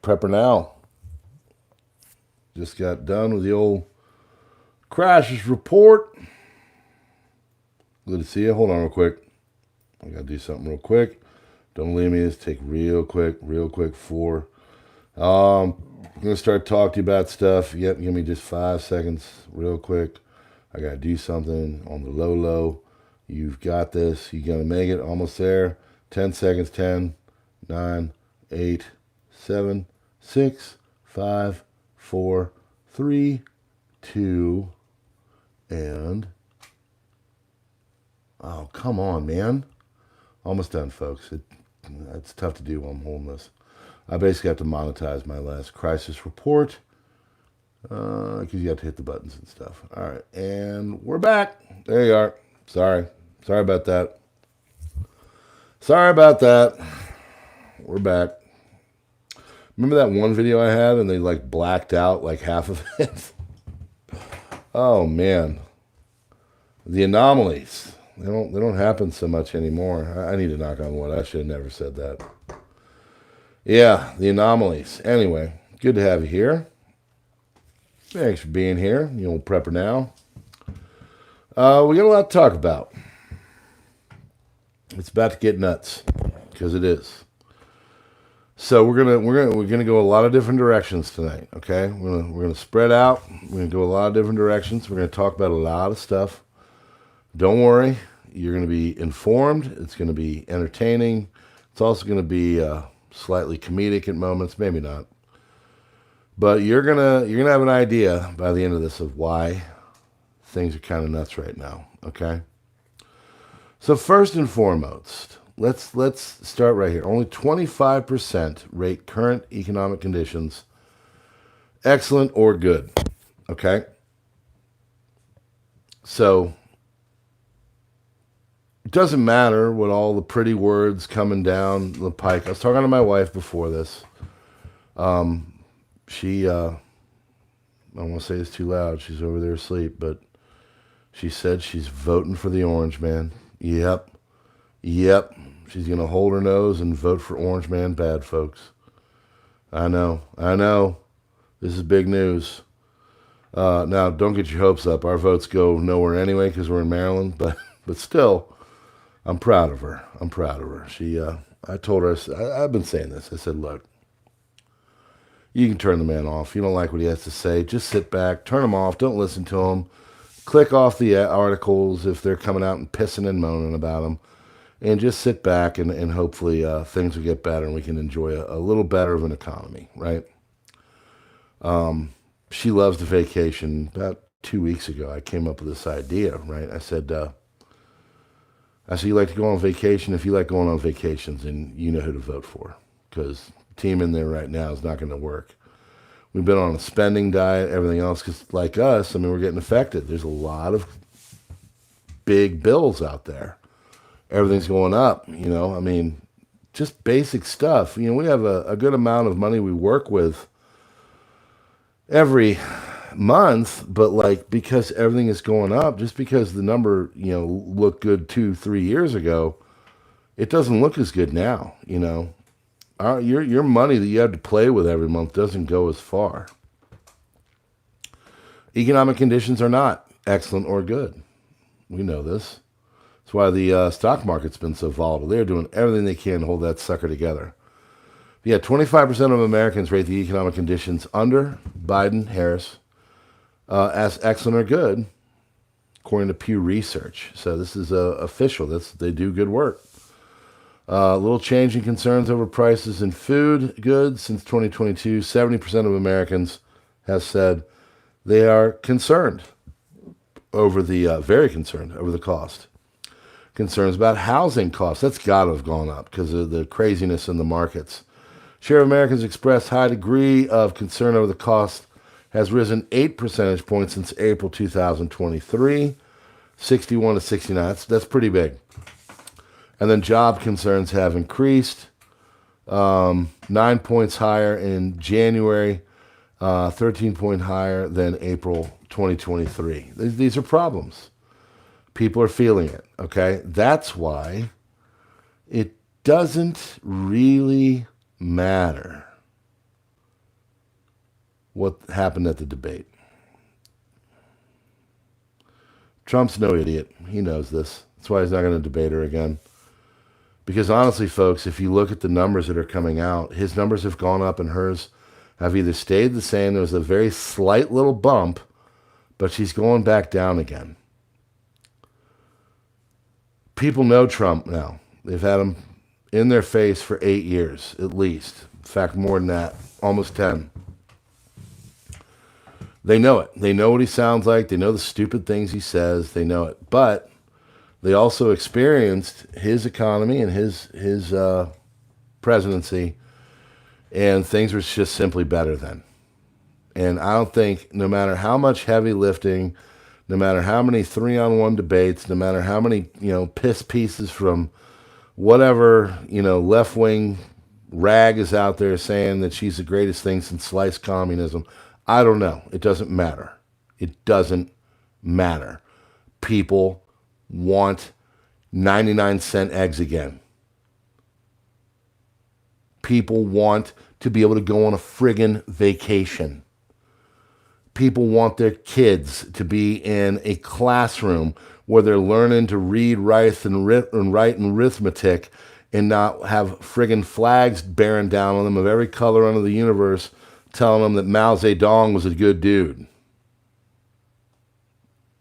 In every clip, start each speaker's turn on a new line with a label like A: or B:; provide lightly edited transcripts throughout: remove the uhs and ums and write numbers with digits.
A: PrepperNow. Just got done with the old crashes report. Good to see you. Hold on real quick. I got to do something real quick. Don't leave me. Just take real quick for. I'm going to start talking to you about stuff. Yep, give me just 5 seconds real quick. I got to do something on the low. You've got this. You're going to make it. Almost there. 10 seconds. 10, 9, 8, 7, 6, 5, 4, 3, 2, and... Oh, come on, man. Almost done, folks. It's tough to do while I'm holding this. I basically have to monetize my last crisis report because you have to hit the buttons and stuff. All right, and we're back. There you are. Sorry about that. We're back. Remember that one video I had and they like blacked out like half of it? Oh, man. The anomalies. They don't happen so much anymore. I need to knock on wood. I should have never said that. Yeah, the anomalies. Anyway, good to have you here. Thanks for being here. You old PrepperNow. We got a lot to talk about. It's about to get nuts because it is. So we're gonna go a lot of different directions tonight. Okay, we're gonna spread out. We're gonna go a lot of different directions. We're gonna talk about a lot of stuff. Don't worry, you're gonna be informed. It's gonna be entertaining. It's also gonna be slightly comedic at moments, maybe not. But you're gonna have an idea by the end of this of why things are kind of nuts right now. Okay. So first and foremost, let's start right here. Only 25% rate current economic conditions excellent or good. Okay. So it doesn't matter what all the pretty words coming down the pike. I was talking to my wife before this. She, I don't want to say this too loud. She's over there asleep, but she said she's voting for the orange man. Yep. She's going to hold her nose and vote for orange man bad, folks. I know. This is big news. Now, don't get your hopes up. Our votes go nowhere anyway because we're in Maryland, but still, I'm proud of her. She, I told her, I've been saying this. I said, look, you can turn the man off. You don't like what he has to say. Just sit back, turn him off. Don't listen to him. Click off the articles if they're coming out and pissing and moaning about them. And just sit back and hopefully things will get better and we can enjoy a little better of an economy, right? She loves the vacation. About 2 weeks ago, I came up with this idea, right? I said, you like to go on vacation? If you like going on vacations, then you know who to vote for. Because the team in there right now is not going to work. We've been on a spending diet, everything else, because like us, I mean, we're getting affected. There's a lot of big bills out there. Everything's going up, I mean, just basic stuff. We have a good amount of money we work with every month, but like because everything is going up, just because the number, looked good 2-3 years ago, it doesn't look as good now, Your money that you have to play with every month doesn't go as far. Economic conditions are not excellent or good. We know this. That's why the stock market's been so volatile. They're doing everything they can to hold that sucker together. But yeah, 25% of Americans rate the economic conditions under Biden-Harris as excellent or good, according to Pew Research. So this is official. They do good work. A little change in concerns over prices in food goods since 2022. 70% of Americans have said they are concerned over very concerned over the cost. Concerns about housing costs. That's got to have gone up because of the craziness in the markets. Share of Americans expressed high degree of concern over the cost has risen 8 percentage points since April 2023, 61 to 69. That's pretty big. And then job concerns have increased 9 points higher in January, 13 points higher than April 2023. These are problems. People are feeling it, okay? That's why it doesn't really matter what happened at the debate. Trump's no idiot. He knows this. That's why he's not going to debate her again. Because honestly, folks, if you look at the numbers that are coming out, his numbers have gone up and hers have either stayed the same. There was a very slight little bump, but she's going back down again. People know Trump now. They've had him in their face for 8 years, at least. In fact, more than that, almost 10. They know it. They know what he sounds like. They know the stupid things he says. They know it. But they also experienced his economy and his presidency, and things were just simply better then. And I don't think, no matter how much heavy lifting, no matter how many 3-on-1 debates, no matter how many, piss pieces from whatever, left-wing rag is out there saying that she's the greatest thing since sliced communism, I don't know. It doesn't matter. It doesn't matter. People want 99-cent eggs again. People want to be able to go on a friggin' vacation. People want their kids to be in a classroom where they're learning to read, write, and arithmetic and not have friggin' flags bearing down on them of every color under the universe telling them that Mao Zedong was a good dude.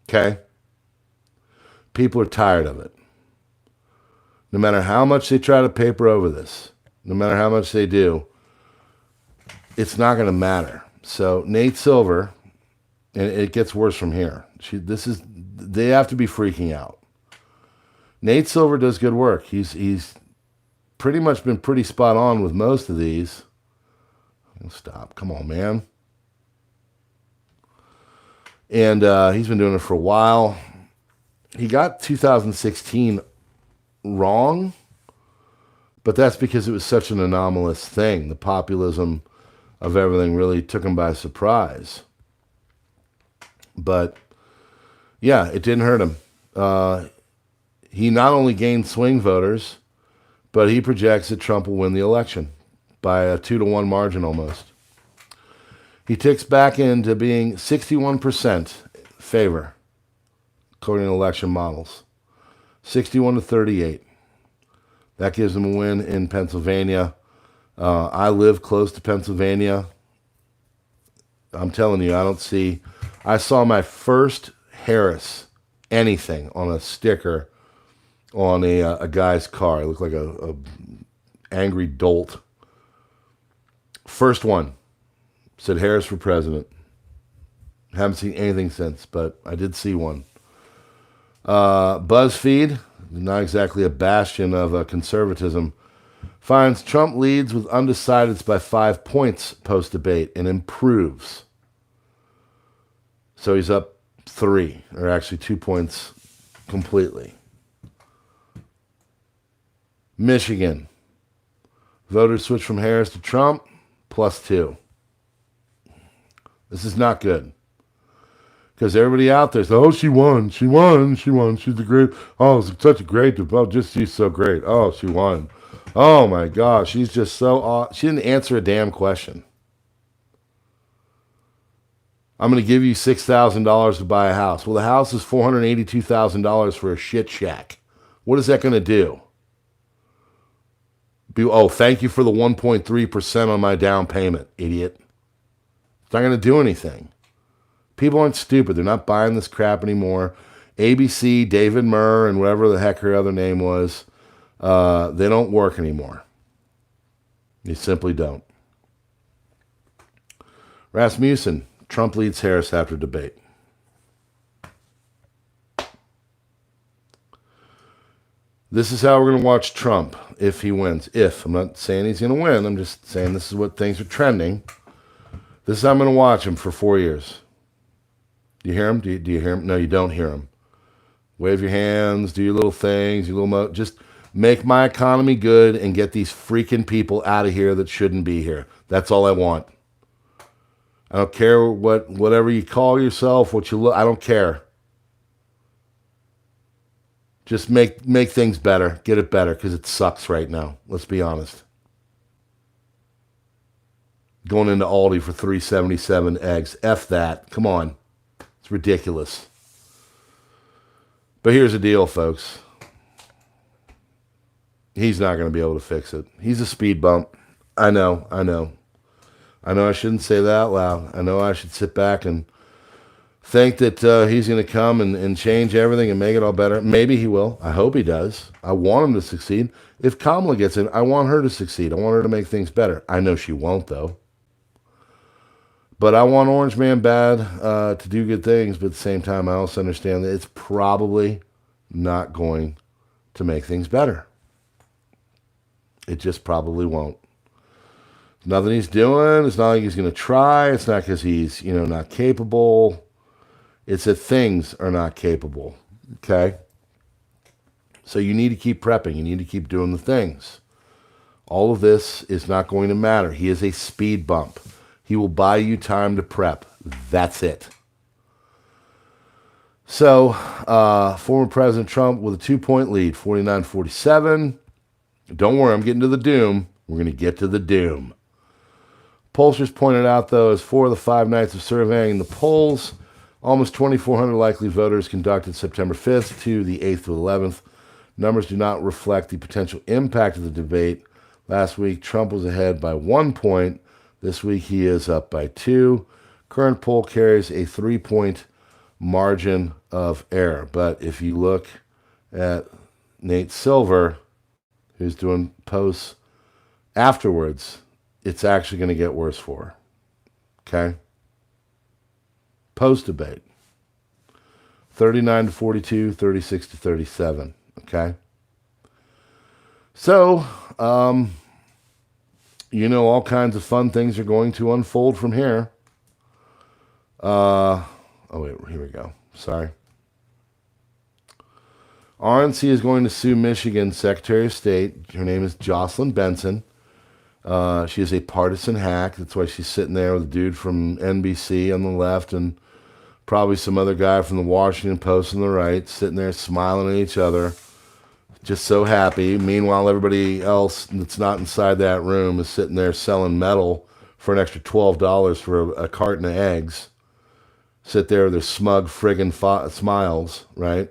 A: Okay? People are tired of it. No matter how much they try to paper over this, no matter how much they do, it's not going to matter. So Nate Silver, and it gets worse from here. They have to be freaking out. Nate Silver does good work. He's pretty much been pretty spot on with most of these. Stop. Come on, man. And he's been doing it for a while. He got 2016 wrong, but that's because it was such an anomalous thing. The populism of everything really took him by surprise. But, yeah, it didn't hurt him. He not only gained swing voters, but he projects that Trump will win the election by a 2-to-1 margin almost. He ticks back into being 61% favor, according to election models. 61 to 38. That gives him a win in Pennsylvania. I live close to Pennsylvania. I'm telling you, I saw my first Harris anything on a sticker on a guy's car. It looked like a angry dolt. First one said Harris for president. Haven't seen anything since, but I did see one. BuzzFeed, not exactly a bastion of conservatism, finds Trump leads with undecideds by 5 points post-debate and improves. So he's up 3, or actually 2 points completely. Michigan. Voters switch from Harris to Trump, +2. This is not good. Because everybody out there says, oh, she won. She's the great. Oh, it's such a great. Oh, she's so great. Oh, she won. Oh, my gosh. She's just so, she didn't answer a damn question. I'm going to give you $6,000 to buy a house. Well, the house is $482,000 for a shit shack. What is that going to do? Thank you for the 1.3% on my down payment, idiot. It's not going to do anything. People aren't stupid. They're not buying this crap anymore. ABC, David Murr, and whatever the heck her other name was, they don't work anymore. They simply don't. Rasmussen, Trump leads Harris after debate. This is how we're going to watch Trump if he wins. If. I'm not saying he's going to win. I'm just saying this is what things are trending. This is how I'm going to watch him for 4 years. Do you hear him? Do you hear him? No, you don't hear him. Wave your hands, do your little things, just make my economy good and get these freaking people out of here that shouldn't be here. That's all I want. I don't care whatever you call yourself, what you look, I don't care. Just make things better. Get it better, because it sucks right now. Let's be honest. going into Aldi for $3.77 eggs. F that. Come on. It's ridiculous. But here's the deal, folks. He's not going to be able to fix it. He's a speed bump. I know I shouldn't say that out loud. I know I should sit back and think that he's going to come and change everything and make it all better. Maybe he will. I hope he does. I want him to succeed. If Kamala gets in, I want her to succeed. I want her to make things better. I know she won't, though. But I want Orange Man bad to do good things. But at the same time, I also understand that it's probably not going to make things better. It just probably won't. Nothing he's doing. It's not like he's going to try. It's not because he's, not capable. It's that things are not capable. Okay? So you need to keep prepping. You need to keep doing the things. All of this is not going to matter. He is a speed bump. He will buy you time to prep. That's it. So, former President Trump with a 2-point lead, 49-47. Don't worry, I'm getting to the doom. We're going to get to the doom. Pollsters pointed out, though, as 4 of the 5 nights of surveying the polls, almost 2,400 likely voters conducted September 5th to the 8th to 11th. Numbers do not reflect the potential impact of the debate. Last week, Trump was ahead by 1 point. This week, he is up by 2. Current poll carries a 3-point margin of error. But if you look at Nate Silver, who's doing posts afterwards, it's actually going to get worse for her. Okay? Post-debate. 39-42, 36-37. Okay? So, all kinds of fun things are going to unfold from here. Here we go. Sorry. RNC is going to sue Michigan Secretary of State. Her name is Jocelyn Benson. She is a partisan hack. That's why she's sitting there with a dude from NBC on the left and probably some other guy from the Washington Post on the right, sitting there smiling at each other, just so happy. Meanwhile, everybody else that's not inside that room is sitting there selling metal for an extra $12 for a carton of eggs. Sit there with their smug friggin' smiles, right?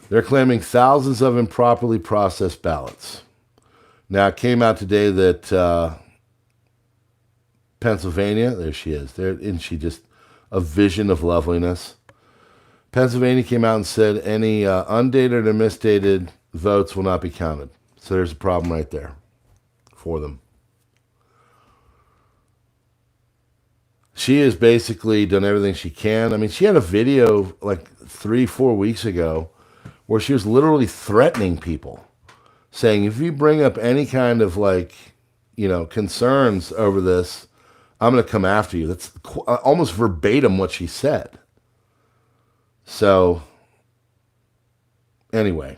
A: They're claiming thousands of improperly processed ballots. Now, it came out today that Pennsylvania, there she is. There, isn't she just a vision of loveliness? Pennsylvania came out and said any undated or misdated votes will not be counted. So there's a problem right there for them. She has basically done everything she can. I mean, she had a video like 3-4 weeks ago where she was literally threatening people, saying, if you bring up any kind of concerns over this, I'm going to come after you. That's almost verbatim what she said. So, anyway,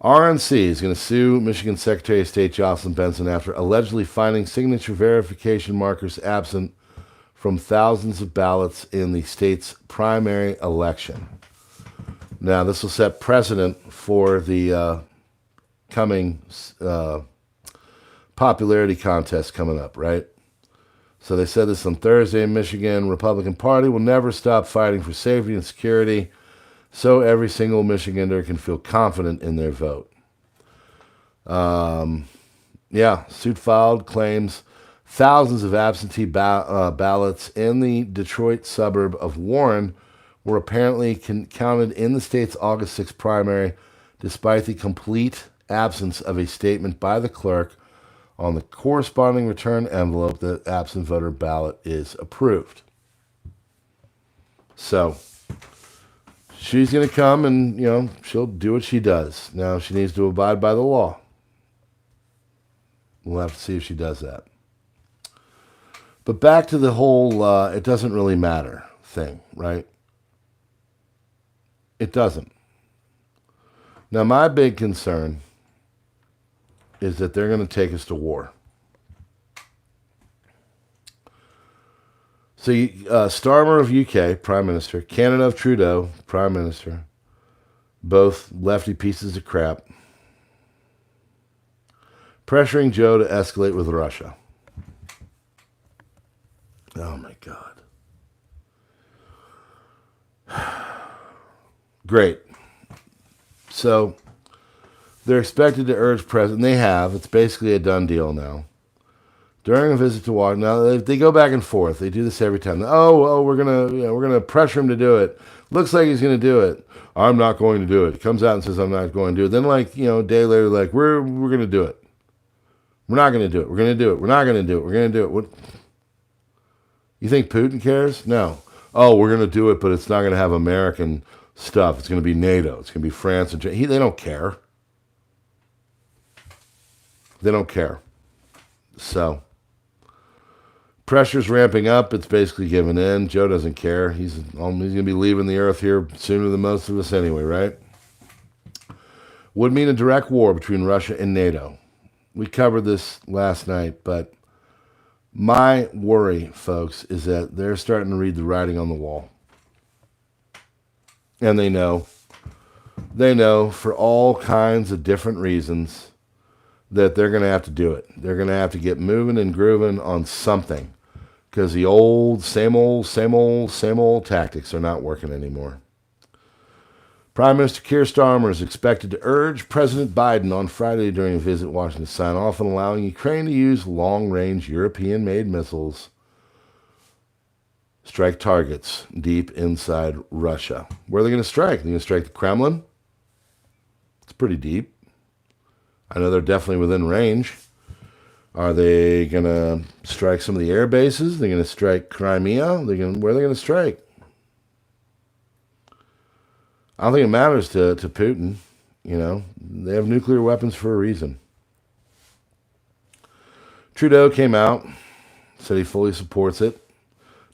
A: RNC is going to sue Michigan Secretary of State Jocelyn Benson after allegedly finding signature verification markers absent from thousands of ballots in the state's primary election. Now, this will set precedent for the coming popularity contest coming up, right? So they said this on Thursday in Michigan. Republican Party will never stop fighting for safety and security so every single Michigander can feel confident in their vote. Suit filed claims thousands of absentee ballots in the Detroit suburb of Warren were apparently counted in the state's August 6th primary, despite the complete absence of a statement by the clerk on the corresponding return envelope that absent voter ballot is approved. So, she's going to come and, she'll do what she does. Now, she needs to abide by the law. We'll have to see if she does that. But back to the whole it doesn't really matter thing, right? It doesn't. Now, my big concern is that they're going to take us to war. So, Starmer of UK, Prime Minister, Canada of Trudeau, Prime Minister, both lefty pieces of crap. pressuring Joe to escalate with Russia. Oh, my God. Great. So they're expected to urge President. They have. It's basically a done deal now. During a visit to Washington, now they go back and forth. They do this every time. We're gonna pressure him to do it. Looks like he's gonna do it. I'm not going to do it. He comes out and says I'm not going to do it. Then a day later, we're gonna do it. We're not gonna do it. We're gonna do it. We're not gonna do it. We're gonna do it. What? You think Putin cares? No. Oh, we're gonna do it, but it's not gonna have American stuff. It's gonna be NATO. It's gonna be France and Germany. They don't care. They don't care. So. Pressure's ramping up. It's basically giving in. Joe doesn't care. He's going to be leaving the earth here sooner than most of us anyway, right? Would mean a direct war between Russia and NATO. We covered this last night, but my worry, folks, is that they're starting to read the writing on the wall. And they know for all kinds of different reasons that they're going to have to do it. They're going to have to get moving and grooving on something. Because the same old tactics are not working anymore. Prime Minister Keir Starmer is expected to urge President Biden on Friday during a visit to Washington to sign off on allowing Ukraine to use long-range European-made missiles strike targets deep inside Russia. Where are they going to strike? They're going to strike the Kremlin? It's pretty deep. I know they're definitely within range. Are they going to strike some of the air bases? They're going to strike Crimea? Where are they going to strike? I don't think it matters to Putin. They have nuclear weapons for a reason. Trudeau came out, said he fully supports it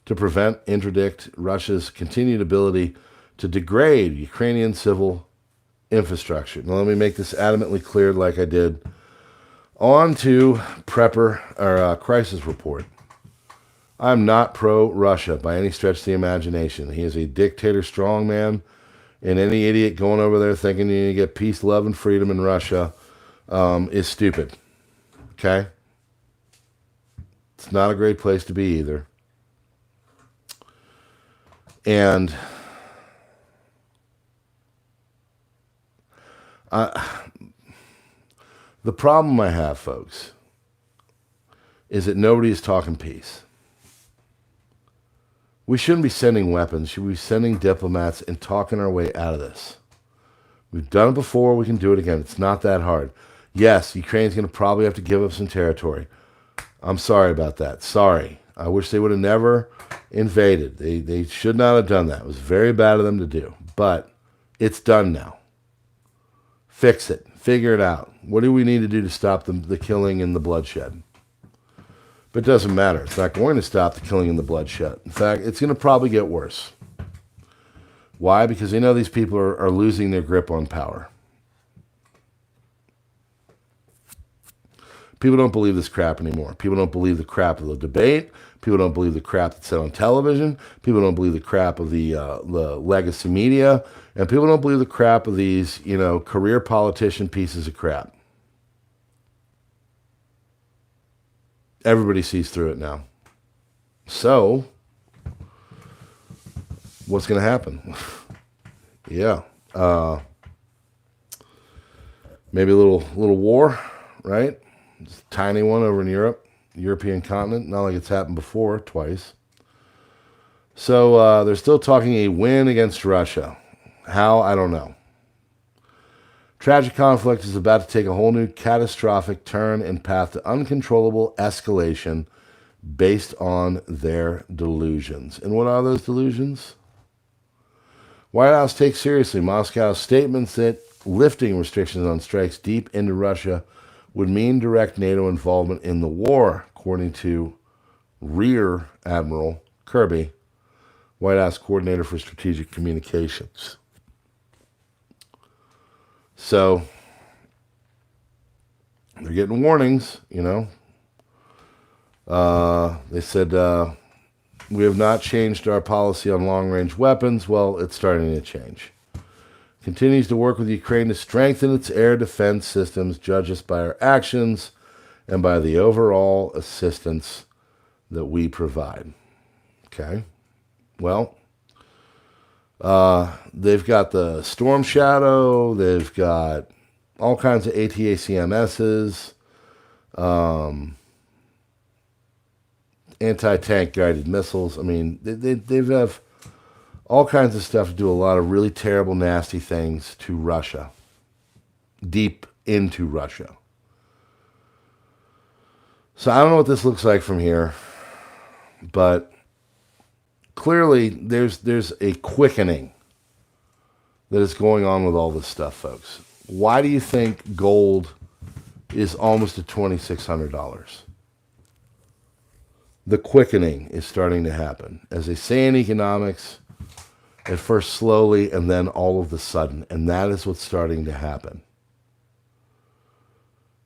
A: to prevent, interdict Russia's continued ability to degrade Ukrainian civil infrastructure. Now, let me make this adamantly clear like I did on to Crisis Report. I'm not pro-Russia by any stretch of the imagination. He is a dictator strongman, and any idiot going over there thinking you need to get peace, love, and freedom in Russia is stupid. Okay? It's not a great place to be either. And the problem I have, folks, is that nobody is talking peace. We shouldn't be sending weapons. Should we be sending diplomats and talking our way out of this? We've done it before. We can do it again. It's not that hard. Yes, Ukraine's going to probably have to give up some territory. I'm sorry about that. Sorry. I wish they would have never invaded. They should not have done that. It was very bad of them to do. But it's done now. Fix it. Figure it out. What do we need to do to stop the killing and the bloodshed? But it doesn't matter. It's not going to stop the killing and the bloodshed. In fact, it's going to probably get worse. Why? Because they know these people are losing their grip on power. People don't believe this crap anymore. People don't believe the crap of the debate. People don't believe the crap that's said on television. People don't believe the crap of the legacy media. And people don't believe the crap of these, career politician pieces of crap. Everybody sees through it now. So, what's going to happen? Yeah. Maybe a little war, right? Just a tiny one over in Europe, European continent. Not like it's happened before, twice. So they're still talking a win against Russia. How? I don't know. Tragic conflict is about to take a whole new catastrophic turn and path to uncontrollable escalation based on their delusions. And what are those delusions? White House takes seriously Moscow's statements that lifting restrictions on strikes deep into Russia would mean direct NATO involvement in the war, according to Rear Admiral Kirby, White House Coordinator for Strategic Communications. So, they're getting warnings, They said, we have not changed our policy on long-range weapons. Well, it's starting to change. Continues to work with Ukraine to strengthen its air defense systems. Judge us by our actions. and by the overall assistance that we provide. Okay? Well, they've got the Storm Shadow, they've got all kinds of ATACMSs, anti-tank guided missiles. I mean, they have all kinds of stuff to do a lot of really terrible, nasty things to Russia, deep into Russia. So I don't know what this looks like from here, but clearly there's a quickening that is going on with all this stuff, folks. Why do you think gold is almost at $2,600? The quickening is starting to happen. As they say in economics, at first slowly and then all of a sudden. And that is what's starting to happen.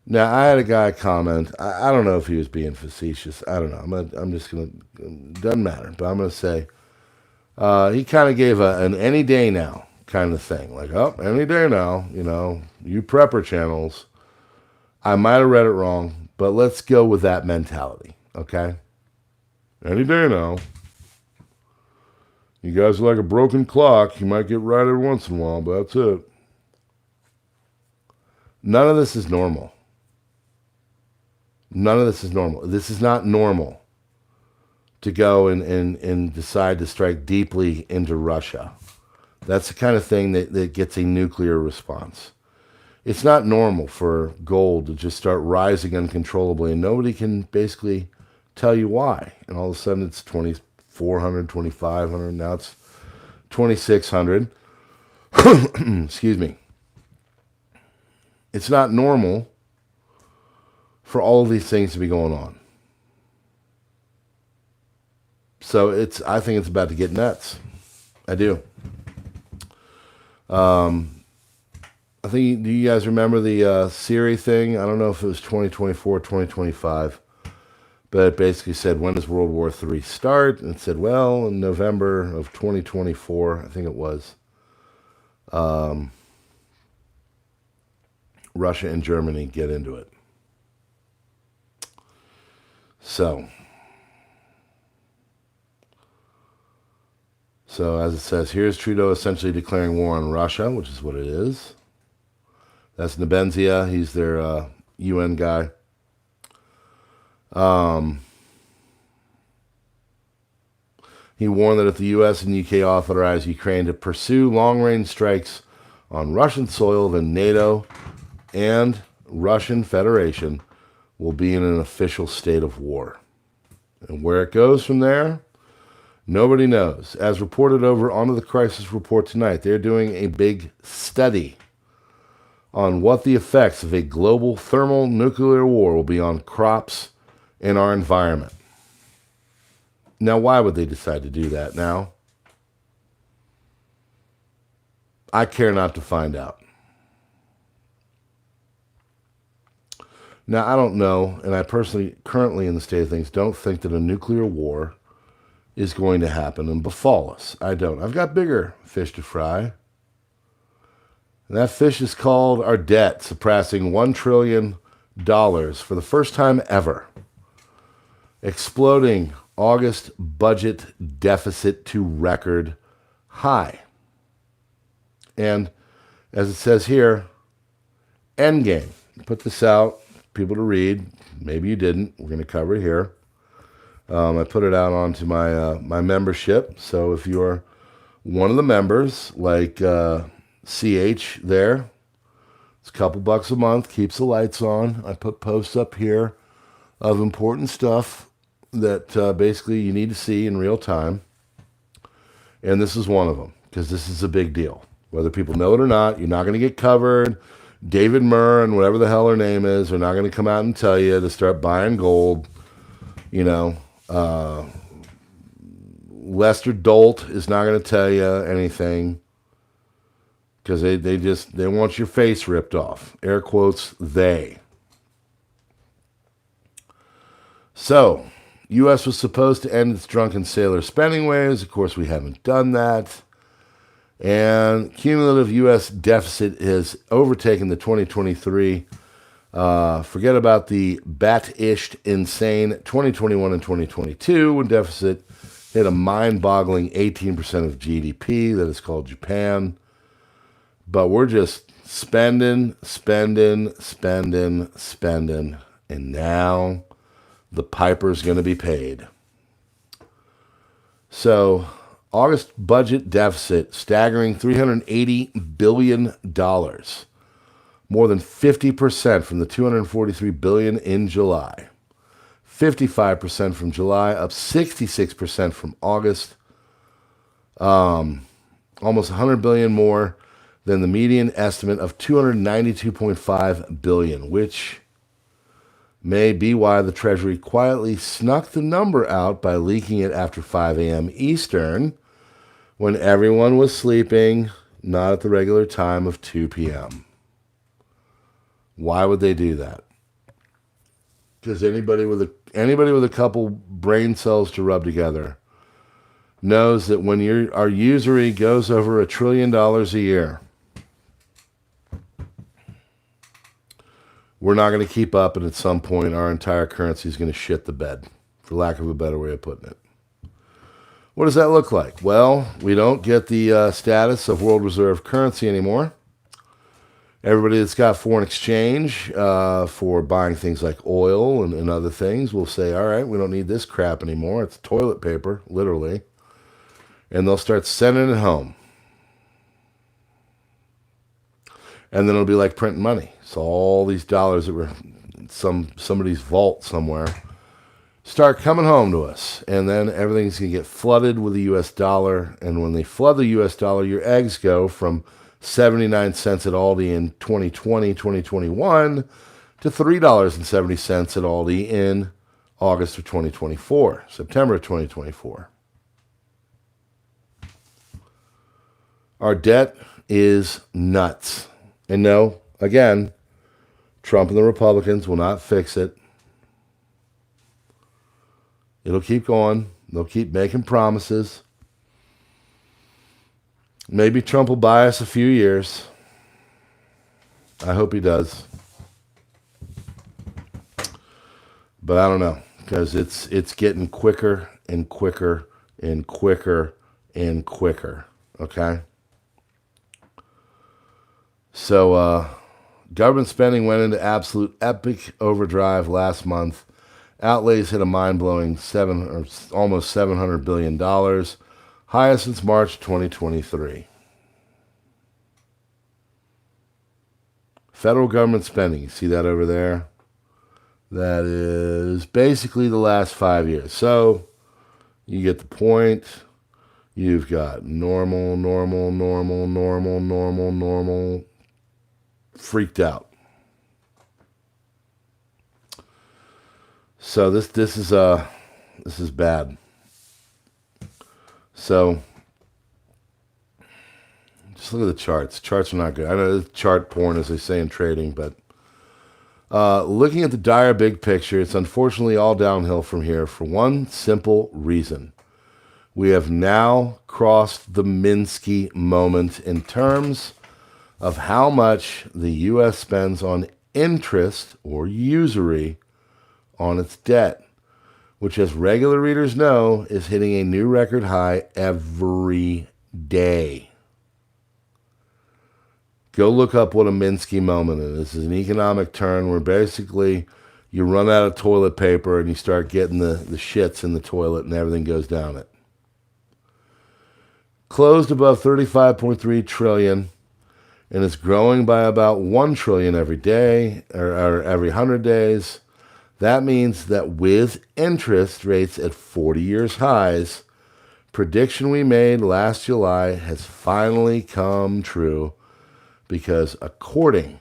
A: Now, I had a guy comment. I don't know if he was being facetious. I don't know. I'm just going to, doesn't matter. But I'm going to say, he kind of gave an any day now kind of thing. Like, oh, any day now, you know, you prepper channels. I might have read it wrong, but let's go with that mentality, okay? Any day now. You guys are like a broken clock. You might get right every once in a while, but that's it. None of this is normal. None of this is normal. This is not normal to go and decide to strike deeply into Russia. That's the kind of thing that gets a nuclear response. It's not normal for gold to just start rising uncontrollably, and nobody can basically tell you why. And all of a sudden it's 2,400, 2,500. Now it's 2,600. Excuse me. It's not normal for all of these things to be going on. So I think it's about to get nuts. I do. I think, do you guys remember the Siri thing? I don't know if it was 2024, 2025. But it basically said, when does World War III start? And it said, well, in November of 2024, I think it was, Russia and Germany get into it. So as it says, here's Trudeau essentially declaring war on Russia, which is what it is. That's Nebenzia. He's their UN guy. He warned that if the U.S. and UK authorize Ukraine to pursue long-range strikes on Russian soil, then NATO and Russian Federation will be in an official state of war. And where it goes from there, nobody knows. As reported over onto the Crisis Report tonight, they're doing a big study on what the effects of a global thermonuclear war will be on crops and our environment. Now, why would they decide to do that now? I care not to find out. Now, I don't know, and I personally, currently in the state of things, don't think that a nuclear war is going to happen and befall us. I don't. I've got bigger fish to fry. And that fish is called our debt, surpassing $1 trillion for the first time ever. Exploding August budget deficit to record high. And as it says here, endgame. Put this out, people to read. Maybe you didn't. We're going to cover it here. I put it out onto my membership. So if you're one of the members, like CH there, it's a couple bucks a month, keeps the lights on. I put posts up here of important stuff that basically you need to see in real time. And this is one of them, because this is a big deal. Whether people know it or not, you're not going to get covered. David Murr and whatever the hell her name is are not going to come out and tell you to start buying gold. You know, Lester Dolt is not going to tell you anything, because they want your face ripped off. Air quotes, they. So, U.S. was supposed to end its drunken sailor spending ways. Of course, we haven't done that. And cumulative U.S. deficit has overtaken the 2023 Forget about the bat-ished insane 2021 and 2022 when deficit hit a mind-boggling 18% of GDP that is called Japan. But we're just spending, and now the piper's going to be paid. So, August budget deficit staggering $380 billion. More than 50% from the $243 billion in July. 55% from July, up 66% from August. Almost $100 billion more than the median estimate of $292.5 billion, which may be why the Treasury quietly snuck the number out by leaking it after 5 a.m. Eastern, when everyone was sleeping, not at the regular time of 2 p.m. Why would they do that? Because anybody with a couple brain cells to rub together knows that when our usury goes over $1 trillion a year, we're not going to keep up, and at some point our entire currency is going to shit the bed, for lack of a better way of putting it. What does that look like? Well, we don't get the status of world reserve currency anymore. Everybody that's got foreign exchange for buying things like oil and other things will say, all right, we don't need this crap anymore. It's toilet paper, literally. And they'll start sending it home. And then it'll be like printing money. So all these dollars that were in somebody's vault somewhere start coming home to us. And then everything's going to get flooded with the U.S. dollar. And when they flood the U.S. dollar, your eggs go from 79 cents at Aldi in 2020, 2021 to $3.70 at Aldi in August of 2024, September of 2024. Our debt is nuts. And no, again, Trump and the Republicans will not fix it. It'll keep going. They'll keep making promises. Maybe Trump will buy us a few years. I hope he does. But I don't know, because it's getting quicker and quicker and quicker and quicker. Okay? So government spending went into absolute epic overdrive last month. Outlays hit a mind-blowing almost $700 billion. Highest since March 2023. Federal government spending, you see that over there? That is basically the last 5 years. So, you get the point. You've got normal, freaked out. So this is bad. So, just look at the charts. Charts are not good. I know it's chart porn, as they say in trading, but looking at the dire big picture, it's unfortunately all downhill from here for one simple reason. We have now crossed the Minsky moment in terms of how much the U.S. spends on interest or usury on its debt, which, as regular readers know, is hitting a new record high every day. Go look up what a Minsky moment is. This is an economic turn where basically you run out of toilet paper and you start getting the shits in the toilet and everything goes down it. Closed above 35.3 trillion and it's growing by about 1 trillion every day or every 100 days. That means that with interest rates at 40 years highs, prediction we made last July has finally come true, because according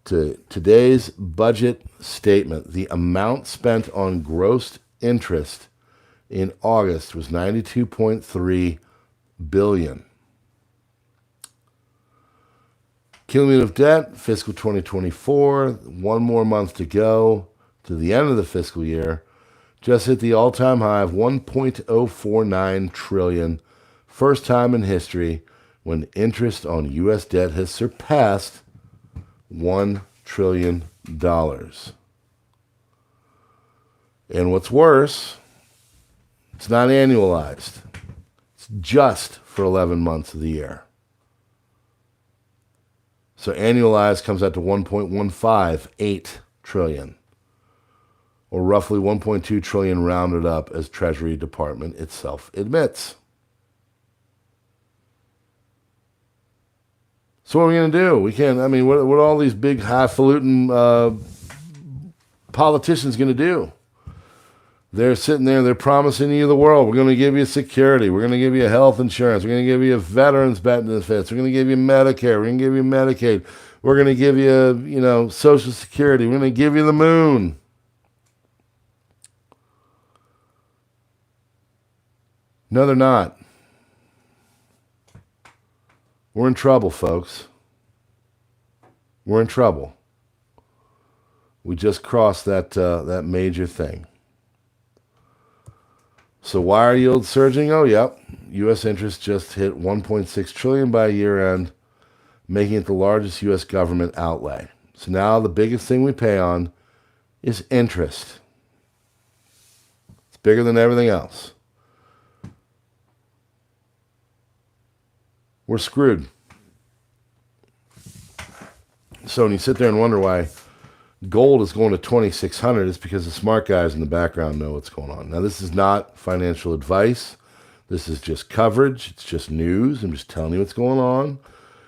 A: to today's budget statement, the amount spent on gross interest in August was $92.3 billion. Cumulative debt, fiscal 2024, one more month to go to the end of the fiscal year, just hit the all-time high of $1.049 trillion, first time in history when interest on U.S. debt has surpassed $1 trillion. And what's worse, it's not annualized. It's just for 11 months of the year. So annualized comes out to 1.158 trillion, or roughly 1.2 trillion rounded up, as Treasury Department itself admits. So what are we going to do? We can't, I mean, what are all these big highfalutin politicians going to do? They're sitting there, they're promising you the world. We're going to give you security. We're going to give you health insurance. We're going to give you veterans benefits. We're going to give you Medicare. We're going to give you Medicaid. We're going to give you, Social Security. We're going to give you the moon. No, they're not. We're in trouble, folks. We're in trouble. We just crossed that major thing. So why are yields surging? Oh, yep. U.S. interest just hit $1.6 trillion by year end, making it the largest U.S. government outlay. So now the biggest thing we pay on is interest. It's bigger than everything else. We're screwed. So when you sit there and wonder why gold is going to 2,600, it's because the smart guys in the background know what's going on. Now, this is not financial advice. This is just coverage. It's just news. I'm just telling you what's going on.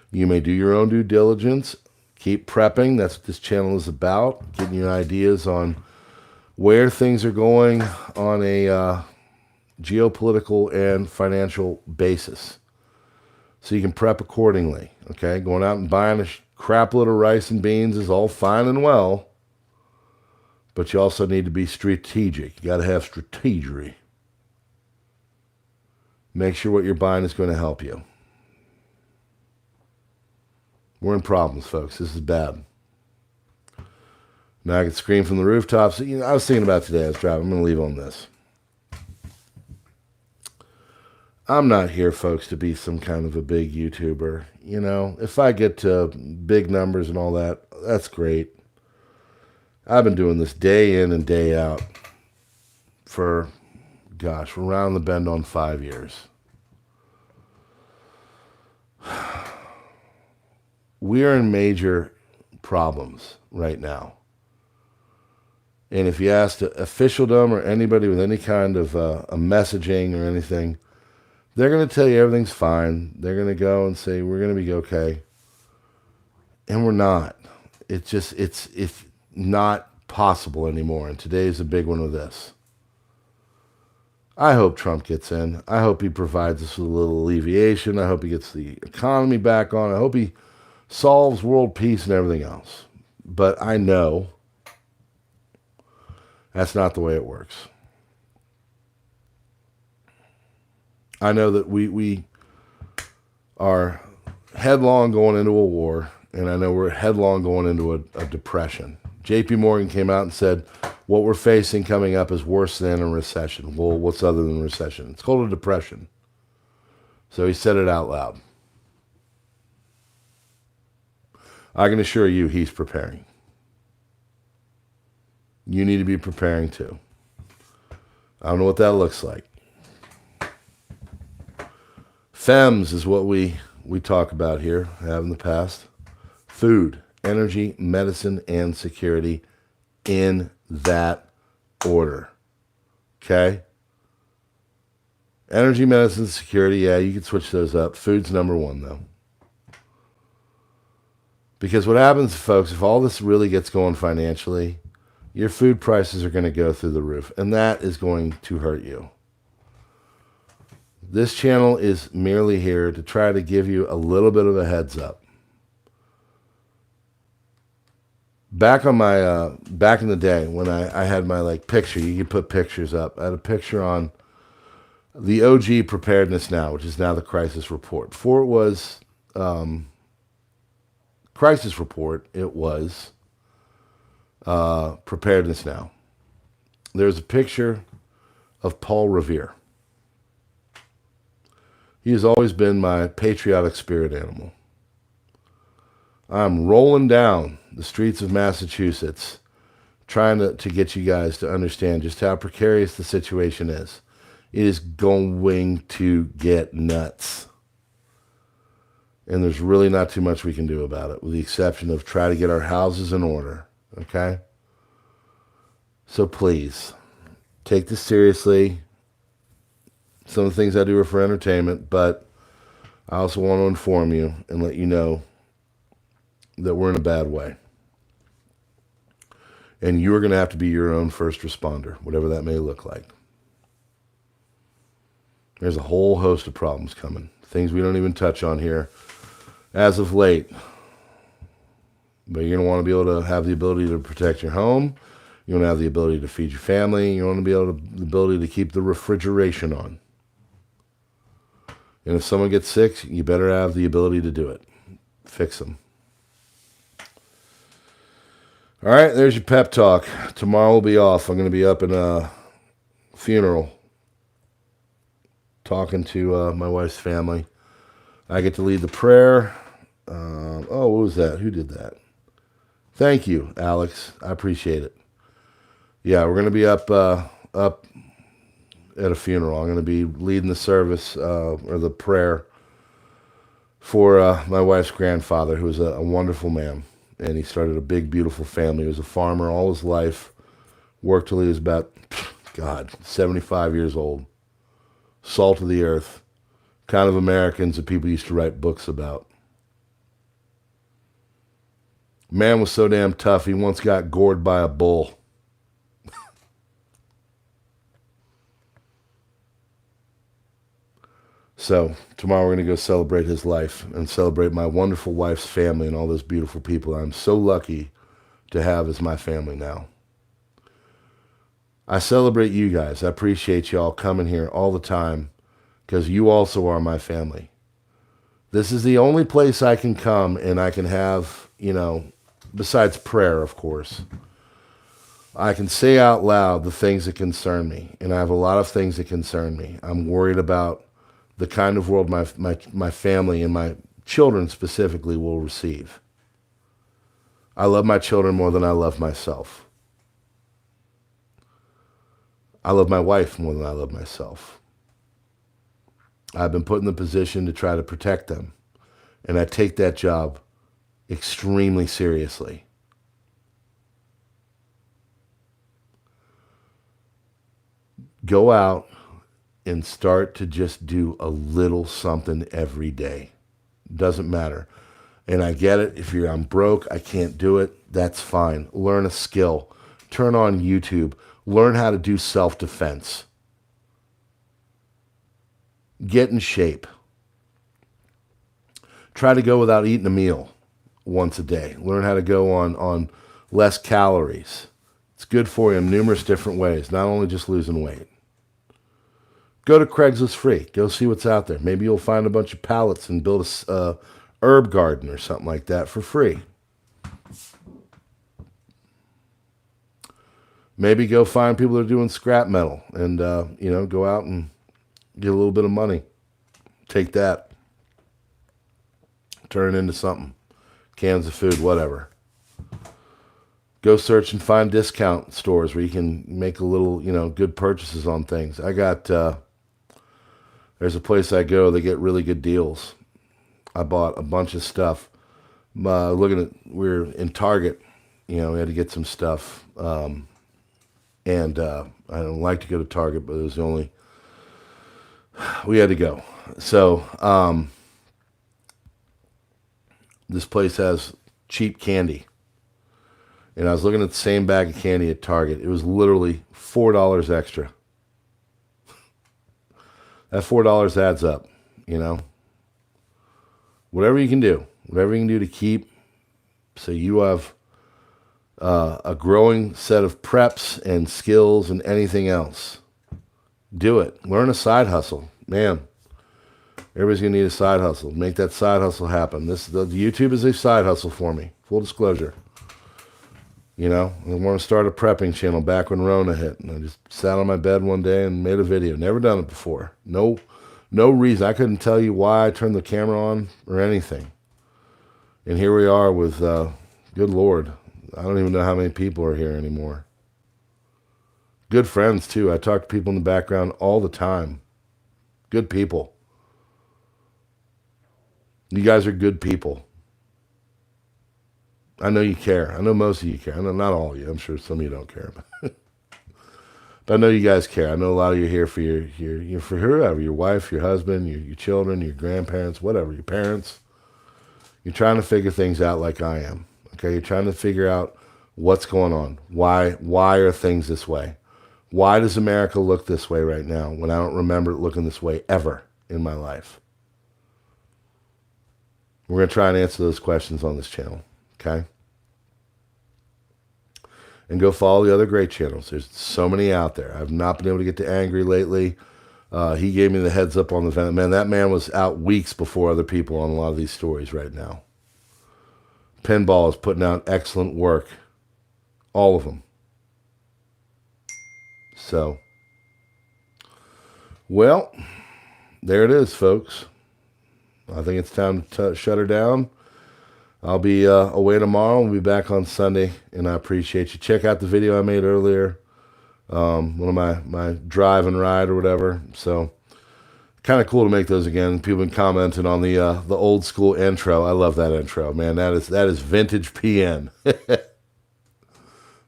A: You may do your own due diligence. Keep prepping. That's what this channel is about, getting you ideas on where things are going on a geopolitical and financial basis, so you can prep accordingly. Okay, going out and buying a crap load of rice and beans is all fine and well, but you also need to be strategic. You got to have strategy. Make sure what you're buying is going to help you. We're in problems, folks. This is bad. Now I can scream from the rooftops. I was thinking about today. I was driving. I'm going to leave on this. I'm not here, folks, to be some kind of a big YouTuber. If I get to big numbers and all that, that's great. I've been doing this day in and day out for, we're around the bend on 5 years. We are in major problems right now. And if you ask officialdom or anybody with any kind of a messaging or anything, they're going to tell you everything's fine. They're going to go and say, we're going to be okay. And we're not. It's not possible anymore. And today's a big one of this. I hope Trump gets in. I hope he provides us with a little alleviation. I hope he gets the economy back on. I hope he solves world peace and everything else. But I know that's not the way it works. I know that we are headlong going into a war, and I know we're headlong going into a depression. J.P. Morgan came out and said, what we're facing coming up is worse than a recession. Well, what's other than a recession? It's called a depression. So he said it out loud. I can assure you he's preparing. You need to be preparing too. I don't know what that looks like. FEMS is what we talk about here, have in the past. Food, energy, medicine, and security in that order. Okay? Energy, medicine, security, yeah, you can switch those up. Food's number one, though. Because what happens, folks, if all this really gets going financially, your food prices are going to go through the roof, and that is going to hurt you. This channel is merely here to try to give you a little bit of a heads up. Back on my back in the day when I had my picture, you could put pictures up. I had a picture on the OG Preparedness Now, which is now the Crisis Report. Before it was Crisis Report, it was Preparedness Now. There's a picture of Paul Revere. He has always been my patriotic spirit animal. I'm rolling down the streets of Massachusetts trying to get you guys to understand just how precarious the situation is. It is going to get nuts. And there's really not too much we can do about it, with the exception of try to get our houses in order, okay? So please, take this seriously. Some of the things I do are for entertainment, but I also want to inform you and let you know that we're in a bad way. And you're going to have to be your own first responder, whatever that may look like. There's a whole host of problems coming, things we don't even touch on here as of late. But you're going to want to be able to have the ability to protect your home. You want to have the ability to feed your family. You want to be able to the ability to keep the refrigeration on. And if someone gets sick, you better have the ability to do it. Fix them. All right, there's your pep talk. Tomorrow will be off. I'm going to be up in a funeral talking to my wife's family. I get to lead the prayer. What was that? Who did that? Thank you, Alex. I appreciate it. Yeah, we're going to be up at a funeral. I'm going to be leading the service or the prayer for my wife's grandfather, who was a wonderful man. And he started a big, beautiful family. He was a farmer all his life. Worked till he was about, 75 years old. Salt of the earth. Kind of Americans that people used to write books about. Man was so damn tough, he once got gored by a bull. So tomorrow we're going to go celebrate his life and celebrate my wonderful wife's family and all those beautiful people I'm so lucky to have as my family now. I celebrate you guys. I appreciate y'all coming here all the time because you also are my family. This is the only place I can come and I can have, besides prayer, of course, I can say out loud the things that concern me. And I have a lot of things that concern me. I'm worried about the kind of world my family and my children specifically will receive. I love my children more than I love myself. I love my wife more than I love myself. I've been put in the position to try to protect them, and I take that job extremely seriously. Go out and start to just do a little something every day. Doesn't matter. And I get it. If I'm broke, I can't do it. That's fine. Learn a skill. Turn on YouTube. Learn how to do self-defense. Get in shape. Try to go without eating a meal once a day. Learn how to go on less calories. It's good for you in numerous different ways, not only just losing weight. Go to Craigslist free. Go see what's out there. Maybe you'll find a bunch of pallets and build a herb garden or something like that for free. Maybe go find people that are doing scrap metal and, go out and get a little bit of money. Take that. Turn it into something. Cans of food, whatever. Go search and find discount stores where you can make a little, good purchases on things. I got... there's a place I go, they get really good deals. I bought a bunch of stuff. We're in Target, we had to get some stuff. And I don't like to go to Target, but it was the only, we had to go. So, this place has cheap candy. And I was looking at the same bag of candy at Target. It was literally $4 extra. That $4 adds up, Whatever you can do to keep, so you have a growing set of preps and skills and anything else. Do it. Learn a side hustle. Man, everybody's going to need a side hustle. Make that side hustle happen. The YouTube is a side hustle for me. Full disclosure. I want to start a prepping channel back when Rona hit. And I just sat on my bed one day and made a video. Never done it before. No reason. I couldn't tell you why I turned the camera on or anything. And here we are with, good Lord, I don't even know how many people are here anymore. Good friends, too. I talk to people in the background all the time. Good people. You guys are good people. I know you care. I know most of you care. I know not all of you. I'm sure some of you don't care. But I know you guys care. I know a lot of you are here for your for whoever, your wife, your husband, your children, your grandparents, whatever, your parents. You're trying to figure things out like I am. Okay, you're trying to figure out what's going on. Why are things this way? Why does America look this way right now when I don't remember it looking this way ever in my life? We're going to try and answer those questions on this channel, okay? And go follow the other great channels. There's so many out there. I've not been able to get to Angry lately. He gave me the heads up on the event. Man, that man was out weeks before other people on a lot of these stories right now. Pinball is putting out excellent work. All of them. So, well, there it is, folks. I think it's time to shut her down. I'll be away tomorrow. We'll be back on Sunday, and I appreciate you. Check out the video I made earlier, one of my drive and ride or whatever. So, kind of cool to make those again. People have been commenting on the old school intro. I love that intro, man. That is vintage PN.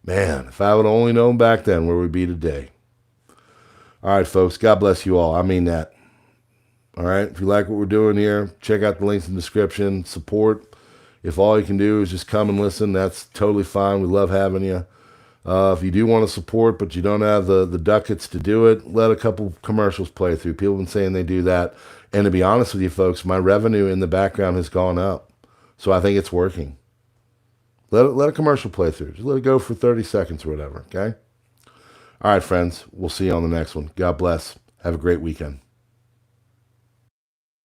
A: Man, if I would only known back then where we'd be today. All right, folks. God bless you all. I mean that. All right. If you like what we're doing here, check out the links in the description. Support. If all you can do is just come and listen, that's totally fine. We love having you. If you do want to support, but you don't have the ducats to do it, let a couple commercials play through. People have been saying they do that. And to be honest with you, folks, my revenue in the background has gone up. So I think it's working. Let a commercial play through. Just let it go for 30 seconds or whatever, okay? All right, friends. We'll see you on the next one. God bless. Have a great weekend.